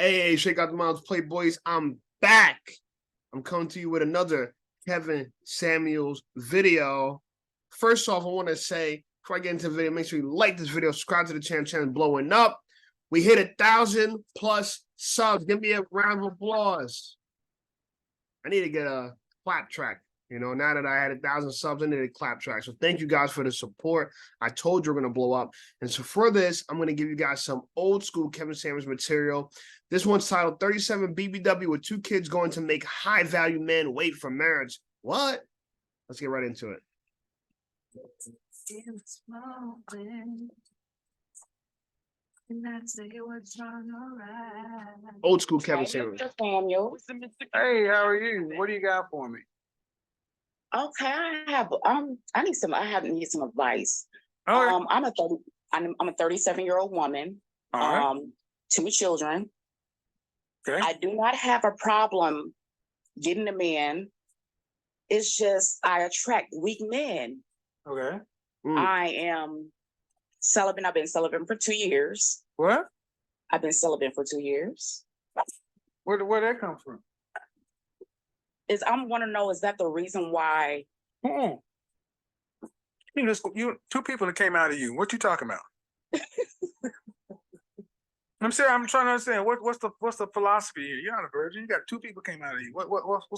Hey, Shake Out the Mountains Playboys, I'm back. I'm coming to you with another Kevin Samuels video. First off, I want to say, before I get into the video, make sure you like this video, subscribe to the channel blowing up. We hit 1,000 plus subs. Give me a round of applause. I need to get a clap track. You know, now that I had 1,000 subs, I need a clap track. So thank you guys for the support. I told you we're going to blow up. And so for this, I'm going to give you guys some old school Kevin Samuels material. This one's titled 37 BBW with 2 kids going to make high value men wait for marriage. What? Let's get right into it. Old school Kevin Samuels. Hey, how are you? What do you got for me? Okay, I need some advice. All right. I'm a 37-year-old woman. All right. 2 children. Okay. I do not have a problem getting a man. It's just I attract weak men. Okay. I am celibate. I've been celibate for 2 years. What? I've been celibate for 2 years. Where'd that come from? I want to know, is that the reason why? You 2 people that came out of you. What you talking about? I'm trying to understand what's the philosophy here. You're not a virgin. You got 2 people came out of you. What's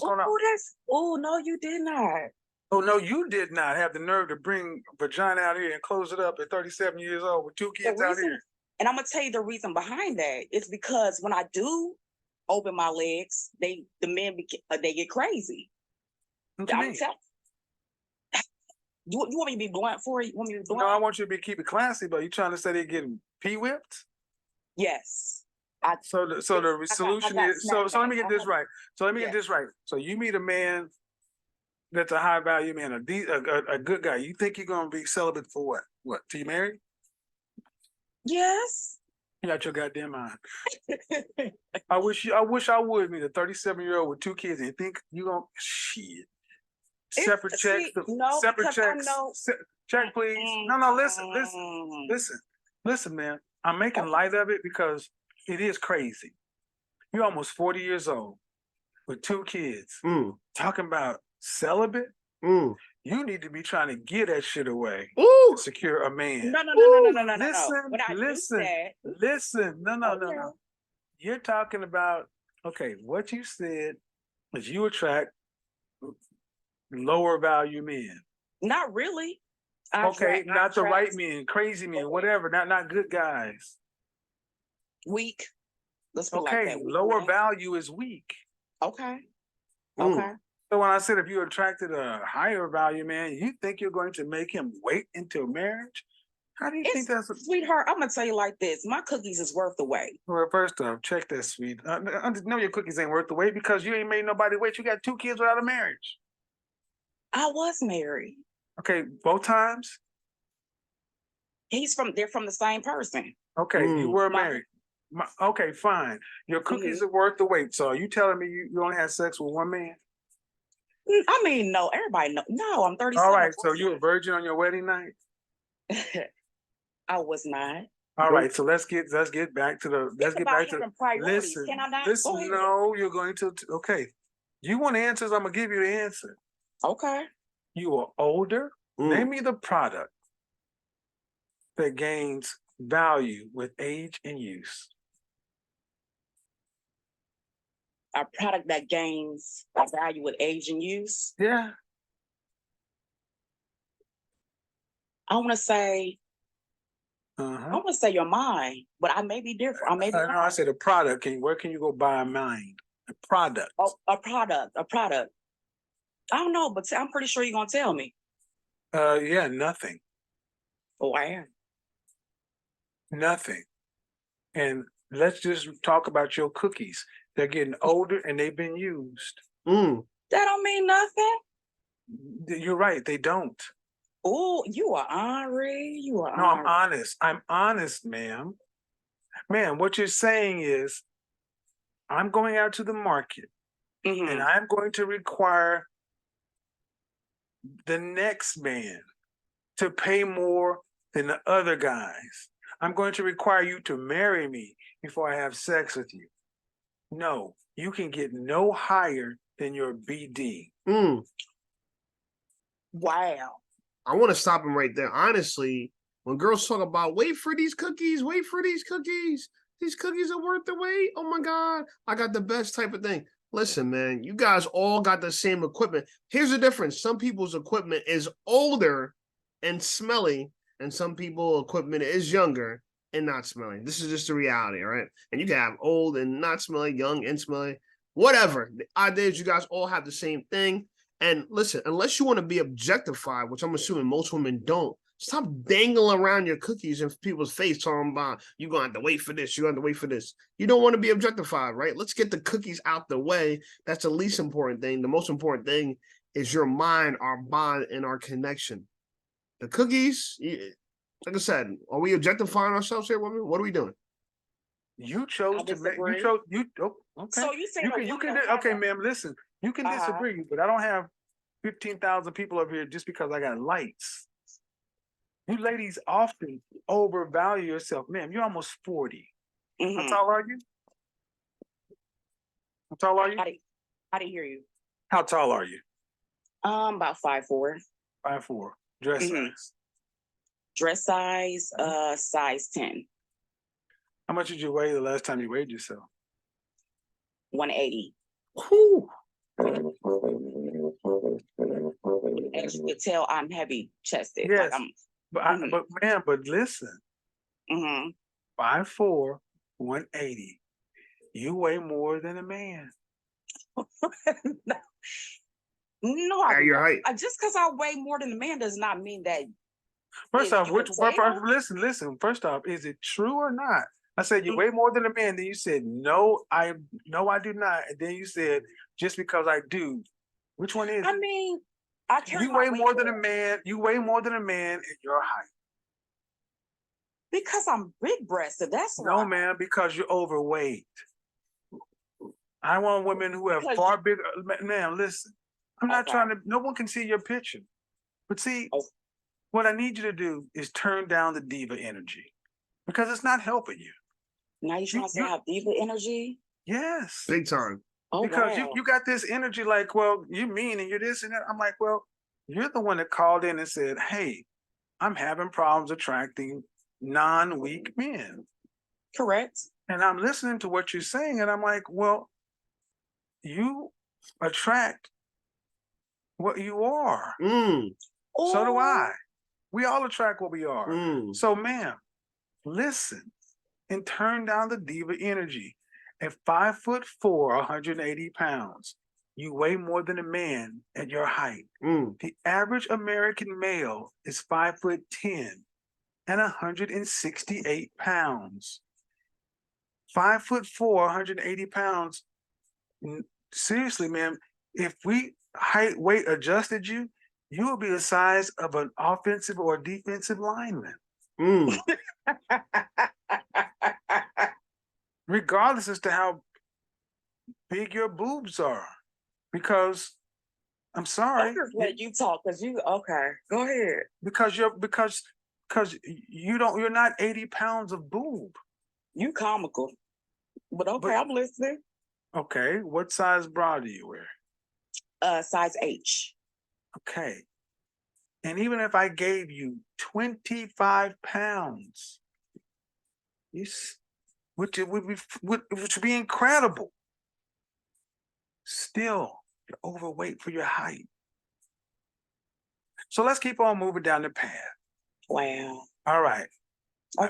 going on? No, you did not. Oh no, you did not have the nerve to bring vagina out here and close it up at 37 years old with 2 kids out here. And I'm gonna tell you the reason behind that. It's because when I do open my legs, the men they get crazy. What you mean? You want me to be blunt for you? You want me to be blunt? No, I want you to keep it classy, but you trying to say they're getting pee whipped? Yes. So the solution is so let me get this right. So you meet a man that's a high value man, a good guy. You think you're gonna be celibate for what? What? Till you married? Yes. You got your goddamn mind. I wish I would meet a 37-year-old with 2 kids and think you gonna shit. Separate checks. Separate checks. Check, please. No. Listen, man. I'm making light of it because it is crazy. You're almost 40 years old with 2 kids talking about celibate. You need to be trying to get that shit away. To secure a man. No. Listen. No. You're talking about, okay, what you said is you attract lower value men. Not really. Not the right men, crazy men, whatever, not good guys. Weak. Let's put like that. Lower value is weak. Okay. So when I said if you attracted a higher value man, you think you're going to make him wait until marriage? How do you think that's sweetheart? I'm gonna tell you like this. My cookies is worth the wait. Well, first off, check that, sweet. I know your cookies ain't worth the wait because you ain't made nobody wait. You got 2 kids without a marriage. I was married. Okay, both times? They're from the same person. Okay, you were married. Okay, fine. Your cookies are worth the wait. So are you telling me you only had sex with 1 man? I mean, no, everybody knows. No, I'm 37. All right, so you were a virgin on your wedding night? I was not. All right, so let's get back to listen. Can I not? Listen, no, you're going to okay. You want answers, I'm gonna give you the answer. Okay. You are older. Name me the product that gains value with age and use. A product that gains value with age and use? Yeah. I want to say your mind, but I may be different. I said a product. Where can you go buy a mind? A product. Oh, a product. I don't know, but I'm pretty sure you're gonna tell me. Yeah, nothing. Oh, I am. Nothing. And let's just talk about your cookies. They're getting older and they've been used. That don't mean nothing. You're right, they don't. Oh, you are Henri. No, I'm honest. I'm honest, ma'am. Ma'am, what you're saying is I'm going out to the market and I'm going to require the next man to pay more than the other guys. I'm going to require you to marry me before I have sex with you. No, you can get no higher than your BD. Wow. I want to stop him right there. Honestly, when girls talk about wait for these cookies, these cookies are worth the wait. Oh my God, I got the best type of thing. Listen, man, you guys all got the same equipment. Here's the difference. Some people's equipment is older and smelly, and some people's equipment is younger and not smelly. This is just the reality, all right? And you can have old and not smelly, young and smelly, whatever. The idea is you guys all have the same thing. And listen, unless you want to be objectified, which I'm assuming most women don't, stop dangling around your cookies in people's face talking about you're going to have to wait for this, you're going to have to wait for this. You don't want to be objectified, right? Let's get the cookies out the way. That's the least important thing. The most important thing is your mind, our bond, and our connection. The cookies, like I said, are we objectifying ourselves here, women? What are we doing? You chose to make, you chose, you, oh, okay. So you saying okay, ma'am, listen, you can disagree, but I don't have 15,000 people up here just because I got lights. You ladies often overvalue yourself. Ma'am, you're almost 40. How tall are you? How tall are you? I didn't hear you. How tall are you? About 5'4". 5'4". Dress size? Dress size, size 10. How much did you weigh the last time you weighed yourself? 180. Whew. As you could tell, I'm heavy chested. Yes, like but listen. 5'4", 180. You weigh more than a man. No, you're right. Just because I weigh more than a man does not mean that. First off, listen. First off, is it true or not? I said you weigh more than a man. Then you said no, I do not. And then you said just because I do. Which one is? I mean, you weigh more than a man. You weigh more than a man at your height. Because I'm big breasted. That's why. No, man, because you're overweight. I want women who have far bigger. Ma'am, listen. I'm not trying to. No one can see your picture, but see, what I need you to do is turn down the diva energy because it's not helping you. Now you're trying to have diva energy? Yes, big time. Oh, because wow. you got this energy like, well, you're mean and you're this and that. I'm like, well, you're the one that called in and said, hey, I'm having problems attracting non-weak men. Correct. And I'm listening to what you're saying, and I'm like, well, you attract what you are. So do I. We all attract what we are. So, ma'am, listen and turn down the diva energy. At 5'4", 180 pounds, you weigh more than a man at your height. The average American male is 5'10" and 168 pounds. 5'4", 180 pounds. Seriously, ma'am, if we height weight adjusted you, you will be the size of an offensive or defensive lineman. Regardless as to how big your boobs are. Because I'm sorry. Let you talk because you go ahead. Because you're not 80 pounds of boob. You comical. But I'm listening. Okay. What size bra do you wear? Size H. Okay. And even if I gave you 25 pounds, which would be incredible, still you're overweight for your height. So let's keep on moving down the path. Wow. All right.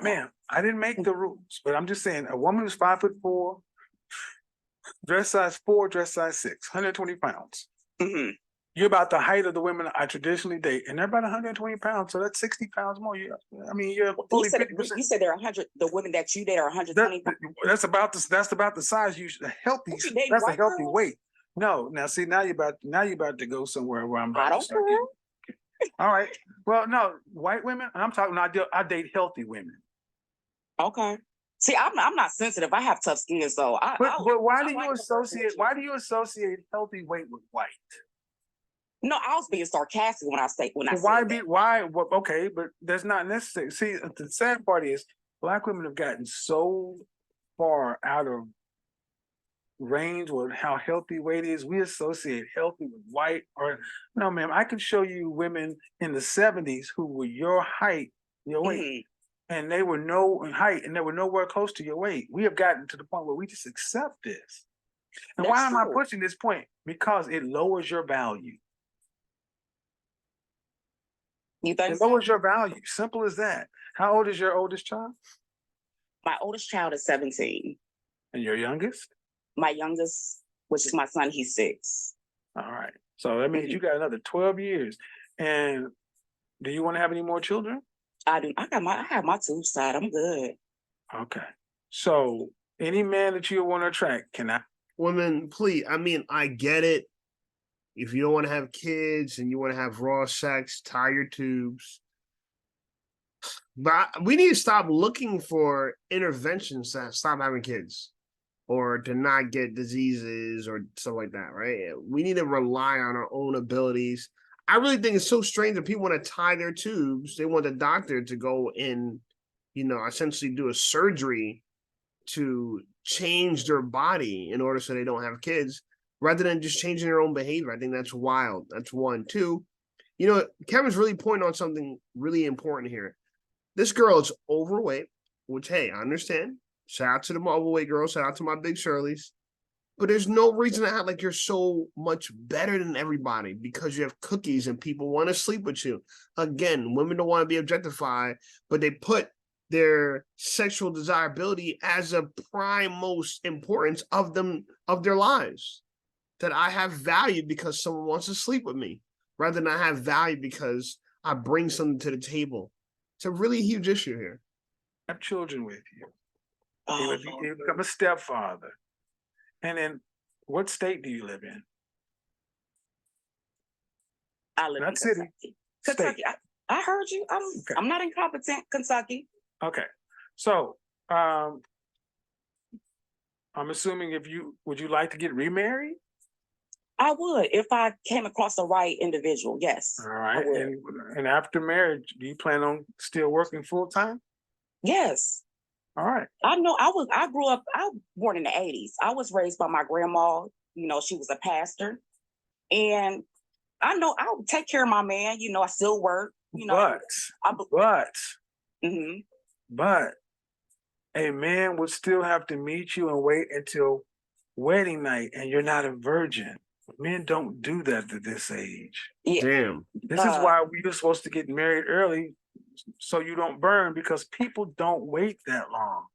Ma'am, I didn't make the rules, but I'm just saying a woman who's 5'4", dress size 4, dress size 6, 120 pounds. You're about the height of the women I traditionally date, and they're about 120 pounds, so that's 60 pounds more. You're fully 50%. You said they're 100. The women that you date are 120 pounds. That's about the size you should. Healthy. That's a healthy weight. No, now see, now you're about to go somewhere where I'm. I don't care. All right. Well, no, white women. I'm talking. I date healthy women. Okay. See, I'm not sensitive. I have tough skin, so But why do you associate? Why do you associate healthy weight with white? No, I was being sarcastic when I said why? Well, okay, but that's not necessary. See, the sad part is Black women have gotten so far out of range with how healthy weight is. We associate healthy with white or no, ma'am. I can show you women in the 70s who were your height, your weight, and they were no in height and they were nowhere close to your weight. We have gotten to the point where we just accept this. And why am I pushing this point? Because it lowers your value. You think it lowers your value. Simple as that. How old is your oldest child? My oldest child is 17. And your youngest? My youngest, which is my son, he's 6. All right. So that means you got another 12 years. And do you want to have any more children? I do. I have my tube side. I'm good. Okay. So any man that you want to attract, can I? Women, please. I mean, I get it. If you don't want to have kids and you want to have raw sex, tie your tubes. But we need to stop looking for interventions to stop having kids or to not get diseases or stuff like that, right? We need to rely on our own abilities. I really think it's so strange that people want to tie their tubes. They want the doctor to go in, essentially do a surgery to change their body in order so they don't have kids, rather than just changing their own behavior. I think that's wild. That's one. Two, Kevin's really pointing on something really important here. This girl is overweight, which, hey, I understand. Shout out to the overweight girl. Shout out to my big Shirley's. But there's no reason to act like you're so much better than everybody because you have cookies and people want to sleep with you. Again, women don't want to be objectified, but they put their sexual desirability as a prime most importance of their lives. That I have value because someone wants to sleep with me, rather than I have value because I bring something to the table. It's a really huge issue here. Have children with you. You become a stepfather. And then what state do you live in? I live in Kentucky. Kentucky. I heard you. I'm not incompetent. Kentucky. Okay. So I'm assuming would you like to get remarried? I would if I came across the right individual. Yes. All right. And after marriage, do you plan on still working full time? Yes. All right. I know. I was born in the 80s. I was raised by my grandma. She was a pastor, and I know I'll take care of my man. I still work. But a man would still have to meet you and wait until wedding night, and you're not a virgin. Men don't do that at this age. Yeah. Damn. This is why we're supposed to get married early so you don't burn, because people don't wait that long.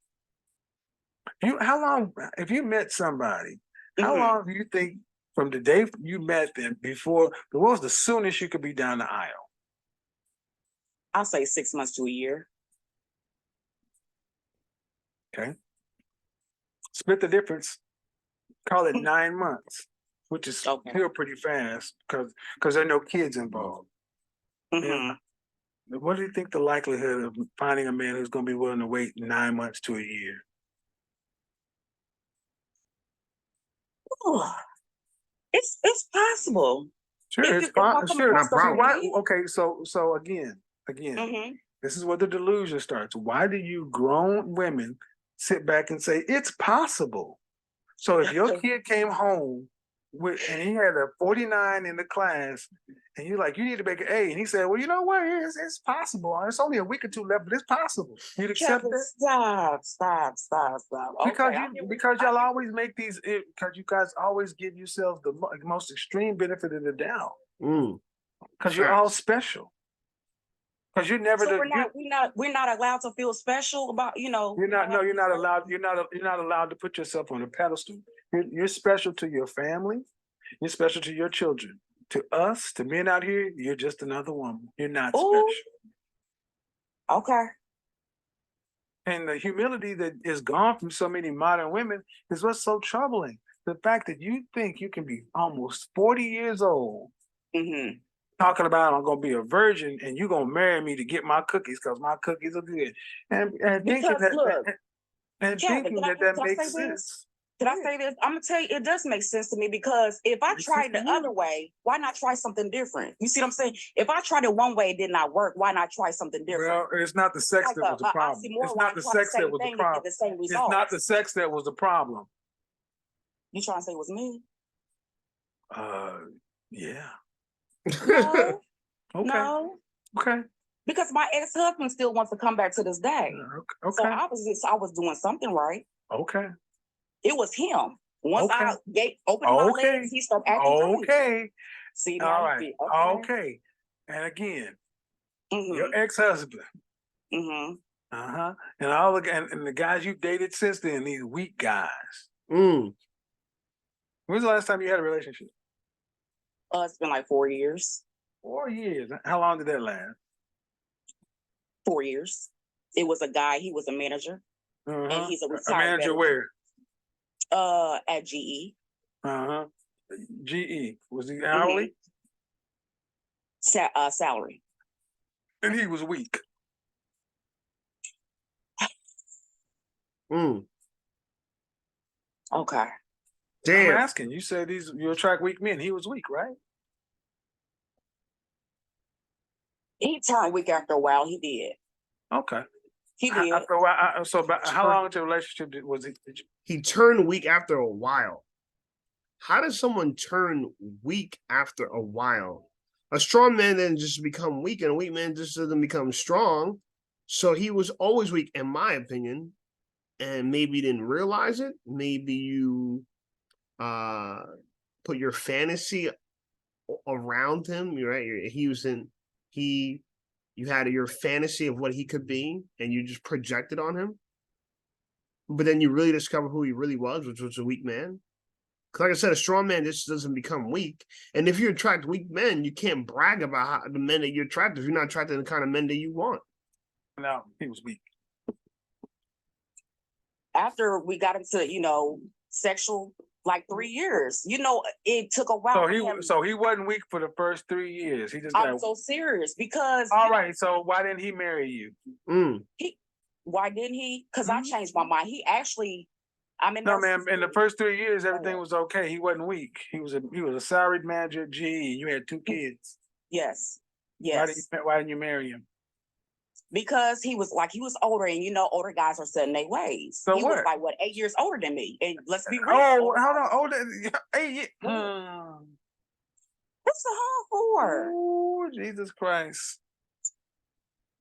If you met somebody, how long do you think from the day you met them what was the soonest you could be down the aisle? I'll say 6 months to a year. Okay. Split the difference. Call it 9 months, which is still pretty fast because there are no kids involved. What do you think the likelihood of finding a man who's going to be willing to wait 9 months to a year? Oh, it's possible. Sure, it's possible. Sure, not problem. Okay, so again, this is where the delusion starts. Why do you grown women sit back and say it's possible? So if your kid came home and he had a 49 in the class, and you're like, you need to make an A, and he said, well, you know what? It's possible. It's only a week or two left, but it's possible. You'd accept that? Stop. Because y'all always make these, because you guys always give yourselves the most extreme benefit of the doubt. Because you're all special. Because you're never. So we're not allowed to feel special about. You're not allowed. You're not allowed to put yourself on a pedestal. You're special to your family. You're special to your children. To us, to men out here, you're just another woman. You're not special. Okay. And the humility that is gone from so many modern women is what's so troubling. The fact that you think you can be almost 40 years old, talking about I'm going to be a virgin and you're going to marry me to get my cookies because my cookies are good. And thinking that makes sense. Can I say this? I'm gonna tell you, it does make sense to me because if I tried the other way, why not try something different? You see what I'm saying? If I tried it one way, it did not work. Why not try something different? Well, it's not the sex that was the problem. It's not the sex that was the problem. It's not the sex that was the problem. You trying to say it was me? Yeah. No, Okay. no. Okay. Because my ex-husband still wants to come back to this day. Okay. So obviously I was doing something right. Okay. It was him. Once I opened my legs, he started acting crazy. See, now all you right. see. Okay. And again, your ex-husband. Uh-huh. And all the guys you dated since then, these weak guys. When's the last time you had a relationship? It's been like 4 years. 4 years. How long did that last? 4 years. It was a guy. He was a manager, and he's a retired manager veteran. Where? At GE. GE. Was he hourly? Salary. And he was weak. Okay. Damn. I'm asking. You said you attract weak men. He was weak, right? He turned weak after a while. He did. Okay. He did. After a while, how long into a relationship was he? He turned weak after a while. How does someone turn weak after a while? A strong man then just become weak, and a weak man just doesn't become strong. So he was always weak, in my opinion, and maybe didn't realize it. Maybe you put your fantasy around him. You're right. You had your fantasy of what he could be, and you just projected on him. But then you really discover who he really was, which was a weak man. Like I said, a strong man just doesn't become weak. And if you attract weak men, you can't brag about the men that you're attracted. You're not attracted to the kind of men that you want. No, he was weak. After we got into, sexual, like 3 years, it took a while. So he wasn't weak for the first 3 years. He just I'm so serious because. All right. So why didn't he marry you? Why didn't he? Because I changed my mind. He actually. No, ma'am. In the first 3 years, everything was okay. He wasn't weak. He was a salaried manager at GE. You had 2 kids. Yes. Why didn't you marry him? Because he was older, and older guys are set in their ways. So he was like 8 years older than me. And let's be real. Oh, hold on, older 8 years. What's the hell for? Oh, Jesus Christ!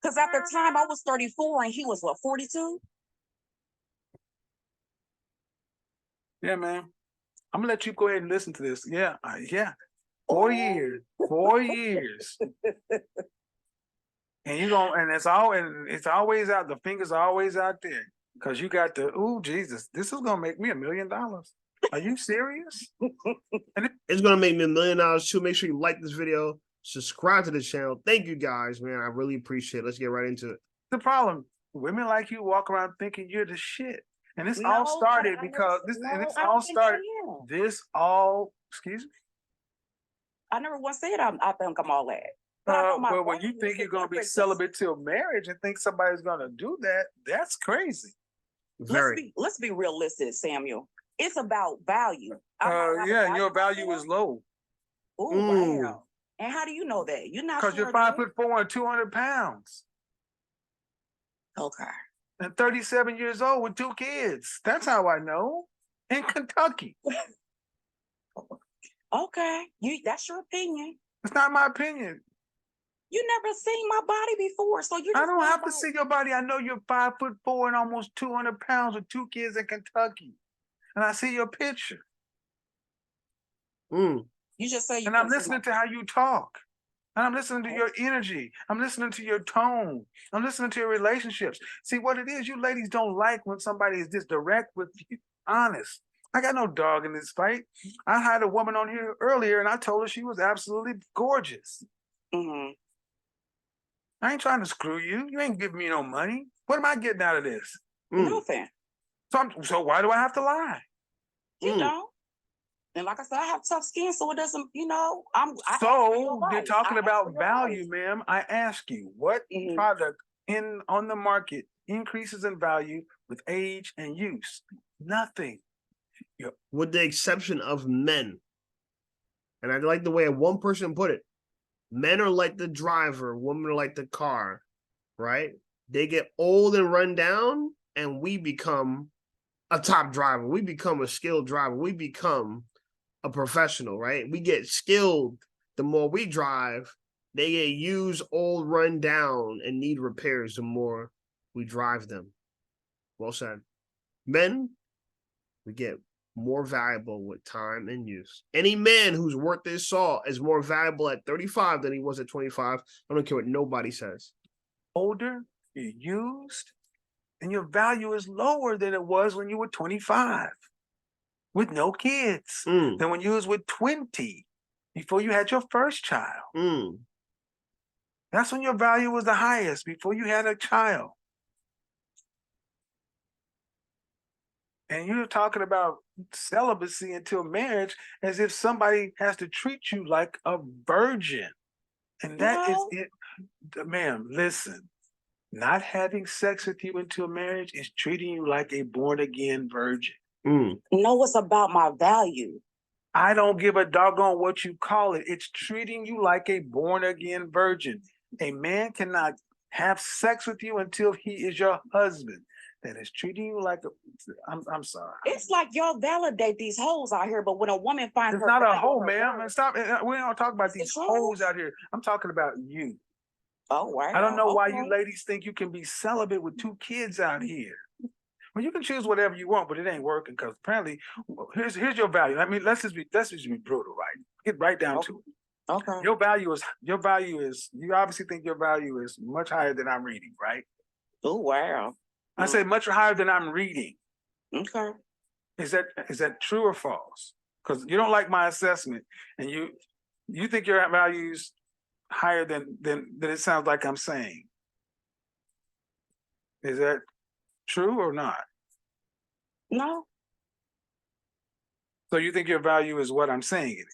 Because at the time I was 34 and he was 42. Yeah, man. I'm gonna let you go ahead and listen to this. Yeah. 4 years. 4 years. And it's always out. The fingers are always out there because you got Jesus, this is gonna make me $1 million. Are you serious? It's gonna make me $1 million too. Make sure you like this video, subscribe to the channel. Thank you guys, man. I really appreciate it. Let's get right into it. The problem, women like you walk around thinking you're the shit. And this all started because excuse me. I never once said I think I'm all that. But when you think you're going to be celibate till marriage and think somebody's going to do that, that's crazy. Let's be realistic, Samuel. It's about value. And your value is low. Oh, wow. And how do you know that? You're not because you're 5'4" and 200 pounds. Okay. And 37 years old with 2 kids. That's how I know. In Kentucky. Okay. That's your opinion. It's not my opinion. You never seen my body before, so you. I don't have to see your body. I know you're 5'4" and almost 200 pounds with 2 kids in Kentucky, and I see your picture. You just say. And I'm listening to how you talk, and I'm listening to your energy. I'm listening to your tone. I'm listening to your relationships. See what it is. You ladies don't like when somebody is this direct with you, honest. I got no dog in this fight. I had a woman on here earlier, and I told her she was absolutely gorgeous. I ain't trying to screw you. You ain't giving me no money. What am I getting out of this? Nothing. So why do I have to lie? You don't. And like I said, I have tough skin, so it doesn't, you're talking about value, ma'am. I ask you, what product on the market increases in value with age and use? Nothing. With the exception of men. And I like the way one person put it. Men are like the driver, women are like the car, right? They get old and run down, and we become a top driver. We become a skilled driver. We become a professional, right? We get skilled the more we drive. They get used, old, run down, and need repairs the more we drive them. Well said. Men, we get more valuable with time and use. Any man who's worth his salt is more valuable at 35 than he was at 25. I don't care what nobody says. Older, you're used, and your value is lower than it was when you were 25 with no kids, than when you was with 20 before you had your first child. That's when your value was the highest, before you had a child. And you're talking about celibacy until marriage as if somebody has to treat you like a virgin. And that is it. Ma'am, listen, not having sex with you until marriage is treating you like a born-again virgin. No, it's about my value. I don't give a doggone what you call it. It's treating you like a born-again virgin. A man cannot have sex with you until he is your husband. That is treating you like a. I'm sorry. It's like y'all validate these hoes out here, but when a woman finds it's not a hoe, man. Stop. We don't talk about these hoes out here. I'm talking about you. Oh, wow. I don't know why you ladies think you can be celibate with 2 kids out here. Well, you can choose whatever you want, but it ain't working because apparently, here's your value. I mean, let's just be brutal, right? Get right down to it. Okay. Your value is. You obviously think your value is much higher than I'm reading, right? Oh, wow. I say much higher than I'm reading. Okay. Is that true or false? Because you don't like my assessment, and you think your value's higher than it sounds like I'm saying. Is that true or not? No. So you think your value is what I'm saying it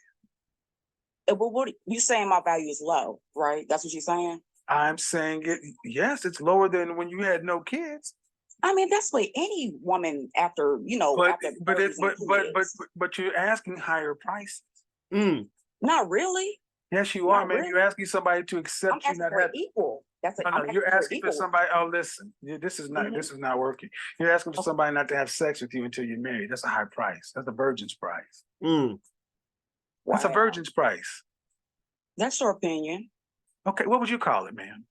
is? Well, what you saying? My value is low, right? That's what you're saying. I'm saying it. Yes, it's lower than when you had no kids. I mean, that's what any woman after, but you're asking higher prices. Not really. Yes, you are, man. Really. You're asking somebody to accept you. Not equal. You're asking for somebody. Oh, listen, this is not working. You're asking for somebody not to have sex with you until you're married. That's a high price. That's a virgin's price. That's a virgin's price. That's your opinion. Okay, what would you call it, man?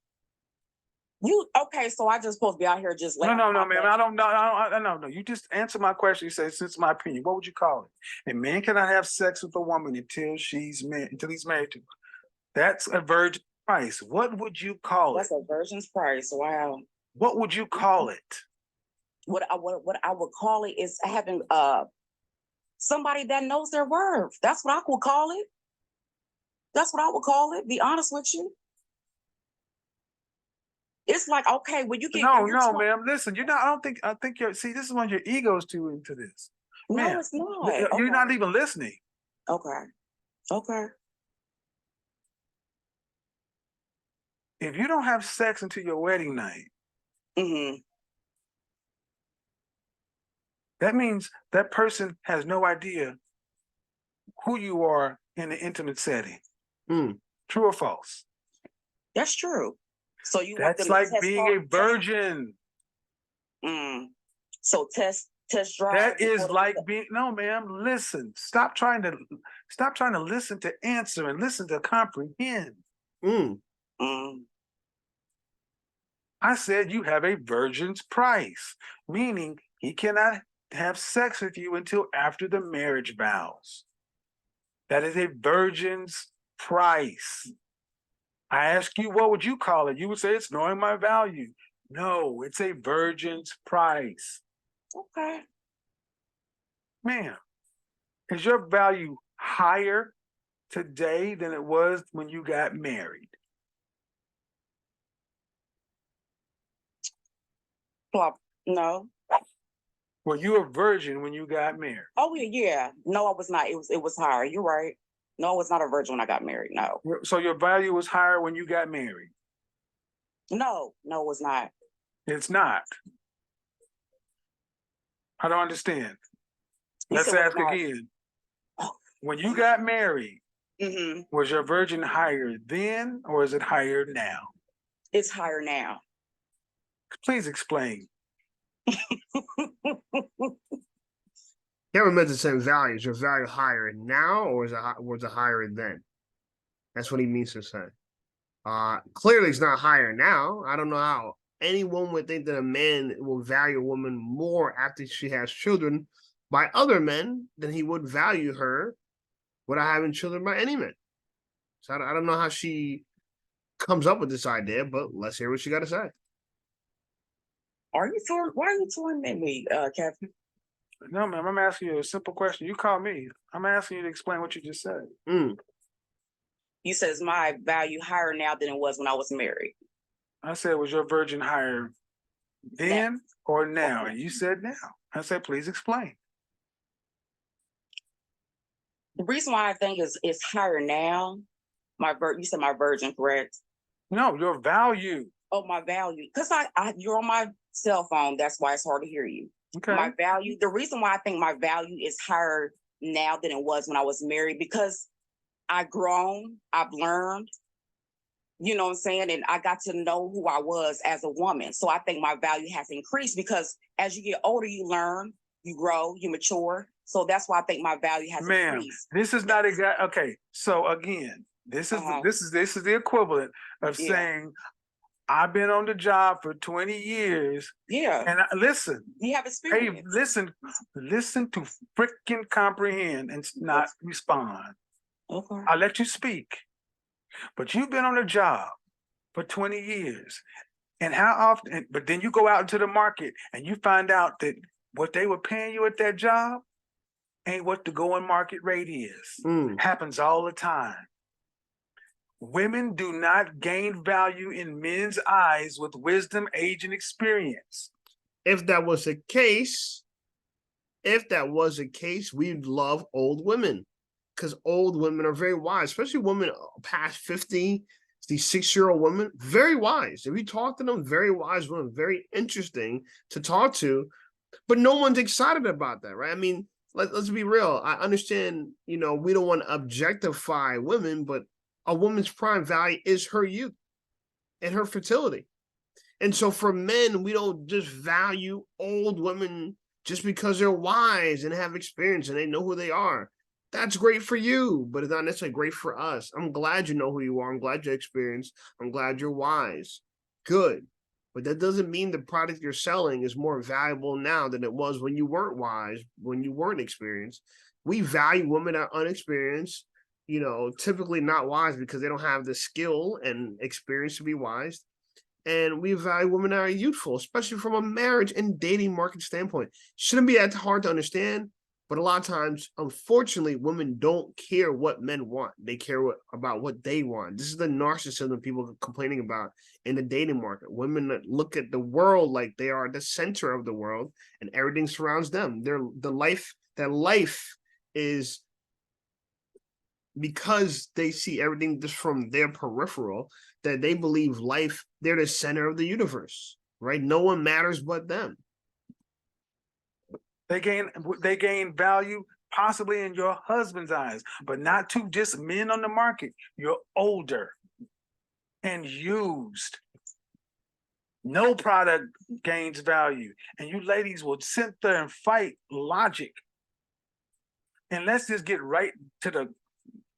So I just supposed to be out here just like no, man. I don't know. No. You just answer my question. You say, since my opinion, what would you call it? A man cannot have sex with a woman until he's married to her. That's a virgin price. What would you call it? That's a virgin's price. Wow. What would you call it? What I would call it is having somebody that knows their worth. That's what I would call it. That's what I would call it. Be honest with you. It's like, okay, when you get no, ma'am. Listen, you're not. I think you're. See, this is when your ego's too into this. No, it's not. You're not even listening. Okay. If you don't have sex until your wedding night, that means that person has no idea who you are in the intimate setting. True or false? That's true. So that's like being a virgin. So test drive. That is like being no, ma'am. Listen. Stop trying to listen to answer and listen to comprehend. I said you have a virgin's price, meaning he cannot have sex with you until after the marriage vows. That is a virgin's price. I ask you, what would you call it? You would say it's knowing my value. No, it's a virgin's price. Okay. Ma'am, is your value higher today than it was when you got married? No. Were you a virgin when you got married? Oh, yeah. No, I was not. It was higher. You're right. No, I was not a virgin when I got married. No. So your value was higher when you got married? No, it was not. It's not. I don't understand. Let's ask again. When you got married, was your virgin higher then or is it higher now? It's higher now. Please explain. Can't meant the same value. Is your value higher now, or was it higher then? That's what he means to say. Clearly it's not higher now. I don't know how anyone would think that a man will value a woman more after she has children by other men than he would value her without having children by any man. So I don't know how she comes up with this idea, but let's hear what she got to say. Why are you tormenting me, Captain? No, ma'am, I'm asking you a simple question. You call me. I'm asking you to explain what you just said. You said, is my value higher now than it was when I was married? I said, was your virgin higher then or now? And you said now. I said, please explain. The reason why I think it's higher now, you said my virgin, correct? No, your value. Oh, my value. Because you're on my cell phone. That's why it's hard to hear you. Okay. My value, the reason why I think my value is higher now than it was when I was married, because I've grown, I've learned, you know what I'm saying? And I got to know who I was as a woman. So I think my value has increased because as you get older, you learn, you grow, you mature. So that's why I think my value has increased. This is not exact. Okay. So again, this is the equivalent of saying, I've been on the job for 20 years. Yeah. And listen. You have experience. Hey, listen to freaking comprehend and not respond. Okay. I'll let you speak. But you've been on the job for 20 years. And how often, but then you go out into the market and you find out that what they were paying you at that job ain't what the going market rate is. Happens all the time. Women do not gain value in men's eyes with wisdom, age, and experience. If that was the case, we'd love old women because old women are very wise, especially women past 50, these 6-year-old women, very wise. If you talk to them, very wise women, very interesting to talk to, but no one's excited about that, right? I mean, let's be real. I understand, we don't want to objectify women, but a woman's prime value is her youth and her fertility. And so for men, we don't just value old women just because they're wise and have experience and they know who they are. That's great for you, but it's not necessarily great for us. I'm glad you know who you are. I'm glad you're experienced. I'm glad you're wise. Good. But that doesn't mean the product you're selling is more valuable now than it was when you weren't wise, when you weren't experienced. We value women that are unexperienced, typically not wise because they don't have the skill and experience to be wise. And we value women that are youthful, especially from a marriage and dating market standpoint. Shouldn't be that hard to understand, but a lot of times, unfortunately, women don't care what men want. They care about what they want. This is the narcissism people are complaining about in the dating market. Women that look at the world like they are the center of the world and everything surrounds them. Their life is, because they see everything just from their peripheral, that they believe they're the center of the universe, right? No one matters but them. They gain value possibly in your husband's eyes, but not to just men on the market. You're older and used. No product gains value. And you ladies will sit there and fight logic. And let's just get right to the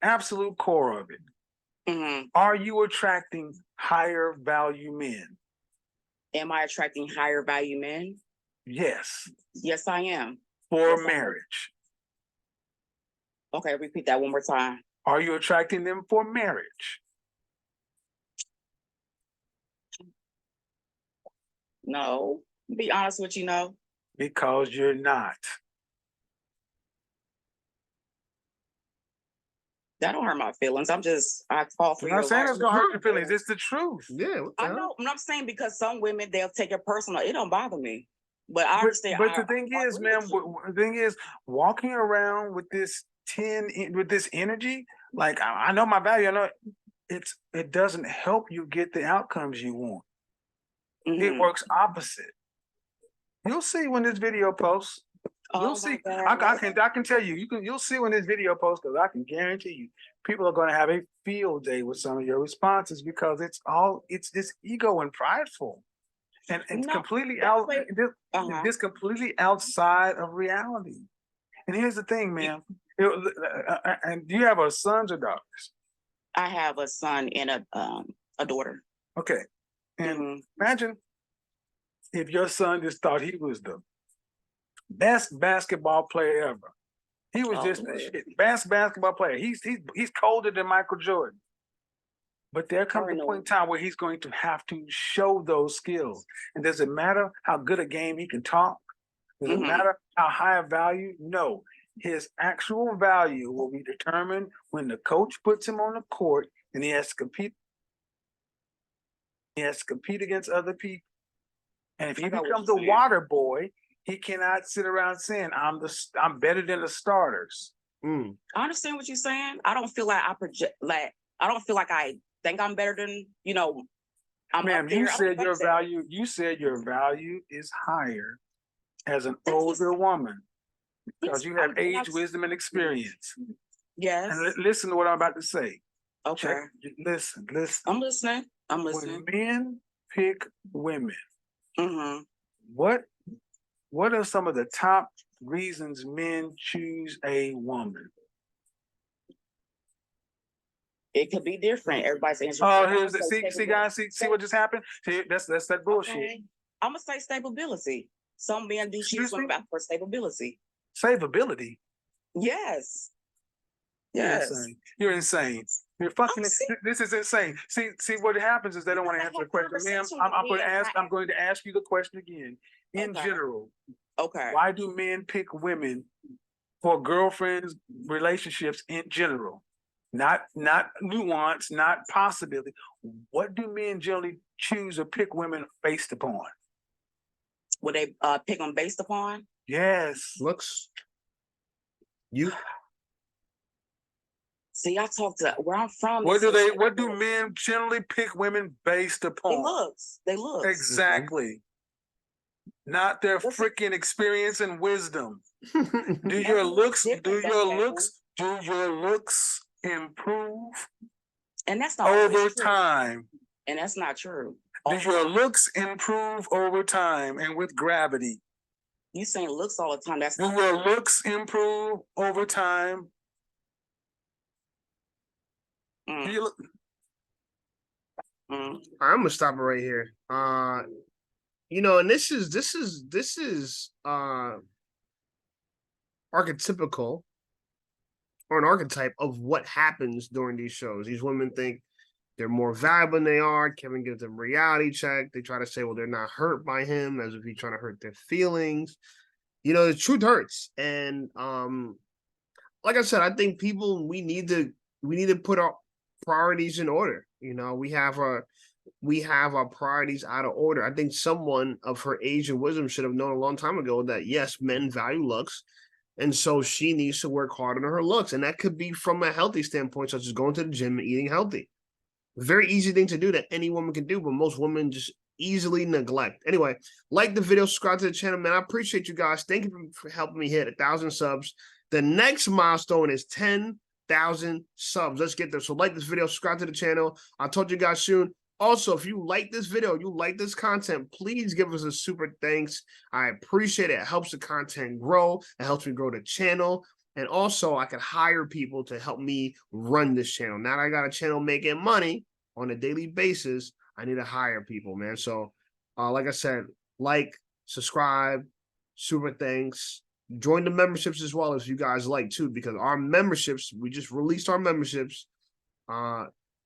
absolute core of it. Are you attracting higher value men? Am I attracting higher value men? Yes. Yes, I am. For marriage. Okay, repeat that one more time. Are you attracting them for marriage? No. Be honest with you, no. Because you're not. That don't hurt my feelings. I fall for you. I'm not saying it's gonna hurt your feelings. It's the truth. Yeah. I know. I'm saying because some women, they'll take it personal. It don't bother me. But I understand. But the thing is, man, the thing is, walking around with this energy, like I know my value. I know it doesn't help you get the outcomes you want. It works opposite. You'll see when this video posts. You'll see. I can tell you. You'll see when this video posts, because I can guarantee you, people are going to have a field day with some of your responses because it's this ego and prideful. And it's No, completely that's out. what- This completely outside of reality. And here's the thing, man. And do you have a sons or daughters? I have a son and a daughter. Okay. And imagine if your son just thought he was the best basketball player ever. He was just the shit. Best basketball player. He's colder than Michael Jordan. But there comes a point in time where he's going to have to show those skills. And does it matter how good a game he can talk? Does it matter how high a value? No. His actual value will be determined when the coach puts him on the court and he has to compete. He has to compete against other people. And if he becomes a water boy, he cannot sit around saying, I'm better than the starters. I understand what you're saying. I don't feel like I project, like, I don't feel like I think I'm better than, I'm Ma'am, you said your value, is higher as an older woman because you have age, wisdom, and experience. Yes. And listen to what I'm about to say. Okay. Listen. I'm listening. When men pick women, what are some of the top reasons men choose a woman? It could be different. Everybody's answering. Oh, see, guys, see what just happened? See, that's that bullshit. Okay. I'm gonna say stability. Some men do choose women for stability. Stability? Yes. You're insane. You're fucking. This is insane. See, what happens is they don't want to answer the question, ma'am. I'm going to ask you the question again. In general, why do men pick women for girlfriends, relationships in general? Not nuance, not possibility. What do men generally choose or pick women based upon? Would they pick them based upon? Yes. Looks. You. See, I talk to where I'm from. What do men generally pick women based upon? They looks. Exactly. Not their freaking experience and wisdom. Do your looks improve? And that's not over time. And that's not true. Do your looks improve over time and with gravity? You saying looks all the time. Do your looks improve over time? I'm gonna stop it right here. And this is archetypical or an archetype of what happens during these shows. These women think they're more valuable than they are. Kevin gives them a reality check. They try to say, well, they're not hurt by him, as if he's trying to hurt their feelings. The truth hurts. And like I said, I think we need to put our priorities in order. We have our priorities out of order. I think someone of her age and wisdom should have known a long time ago that yes, men value looks. And so she needs to work hard on her looks. And that could be from a healthy standpoint, such as going to the gym and eating healthy. Very easy thing to do that any woman can do, but most women just easily neglect. Anyway, like the video, subscribe to the channel, man. I appreciate you guys. Thank you for helping me hit 1,000 subs. The next milestone is 10,000 subs. Let's get there. So like this video, subscribe to the channel. I'll talk to you guys soon. Also, if you like this video, you like this content, please give us a super thanks. I appreciate it. It helps the content grow. It helps me grow the channel. And also, I can hire people to help me run this channel. Now that I got a channel making money on a daily basis, I need to hire people, man. So, like I said, like, subscribe, super thanks. Join the memberships as well if you guys like, too, because our memberships, we just released our memberships.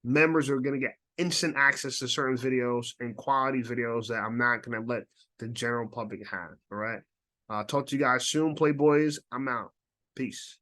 Members are going to get instant access to certain videos and quality videos that I'm not going to let the general public have, all right? Talk to you guys soon, Playboys. I'm out. Peace.